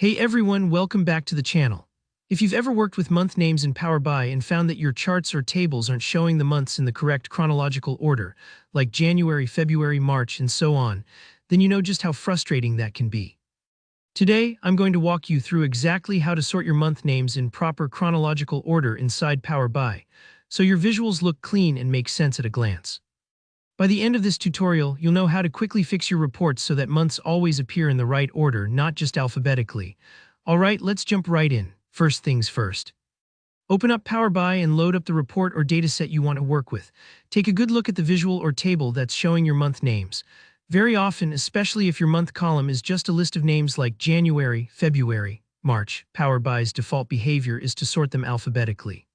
Hey everyone, welcome back to the channel. If you've ever worked with month names in Power BI and found that your charts or tables aren't showing the months in the correct chronological order, like January, February, March, and so on, then you know just how frustrating that can be. Today, I'm going to walk you through exactly how to sort your month names in proper chronological order inside Power BI, so your visuals look clean and make sense at a glance. By the end of this tutorial, you'll know how to quickly fix your reports so that months always appear in the right order, not just alphabetically. Alright, let's jump right in. First things first. Open up Power BI and load up the report or dataset you want to work with. Take a good look at the visual or table that's showing your month names. Very often, especially if your month column is just a list of names like January, February, March, Power BI's default behavior is to sort them alphabetically.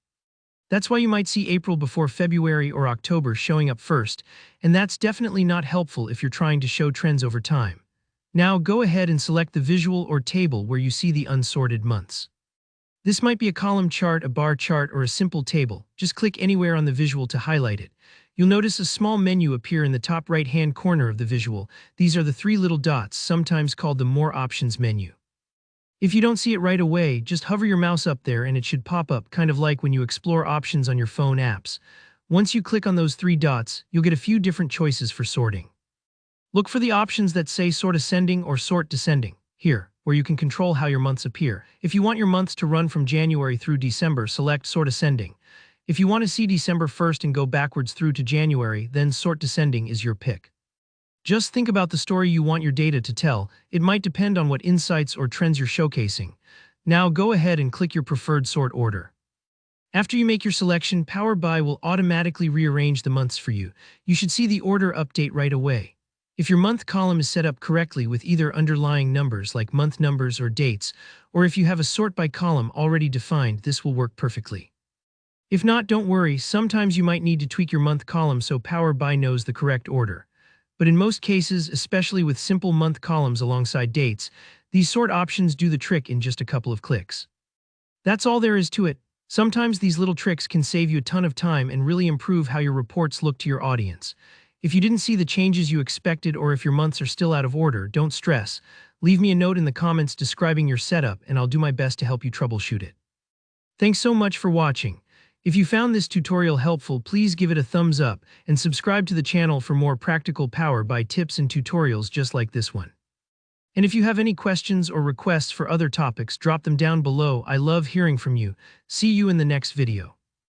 That's why you might see April before February or October showing up first, and that's definitely not helpful if you're trying to show trends over time. Now go ahead and select the visual or table where you see the unsorted months. This might be a column chart, a bar chart, or a simple table. Just click anywhere on the visual to highlight it. You'll notice a small menu appear in the top right-hand corner of the visual. These are the three little dots, sometimes called the More Options menu. If you don't see it right away, just hover your mouse up there and it should pop up, kind of like when you explore options on your phone apps. Once you click on those three dots, you'll get a few different choices for sorting. Look for the options that say Sort Ascending or Sort Descending, here, where you can control how your months appear. If you want your months to run from January through December, select Sort Ascending. If you want to see December first and go backwards through to January, then Sort Descending is your pick. Just think about the story you want your data to tell. It might depend on what insights or trends you're showcasing. Now go ahead and click your preferred sort order. After you make your selection, Power BI will automatically rearrange the months for you. You should see the order update right away. If your month column is set up correctly with either underlying numbers like month numbers or dates, or if you have a sort by column already defined, this will work perfectly. If not, don't worry, sometimes you might need to tweak your month column so Power BI knows the correct order. But in most cases, especially with simple month columns alongside dates, these sort options do the trick in just a couple of clicks. That's all there is to it. Sometimes these little tricks can save you a ton of time and really improve how your reports look to your audience. If you didn't see the changes you expected or if your months are still out of order, don't stress. Leave me a note in the comments describing your setup and I'll do my best to help you troubleshoot it. Thanks so much for watching. If you found this tutorial helpful, please give it a thumbs up and subscribe to the channel for more practical Power BI tips and tutorials just like this one. And if you have any questions or requests for other topics, drop them down below. I love hearing from you. See you in the next video.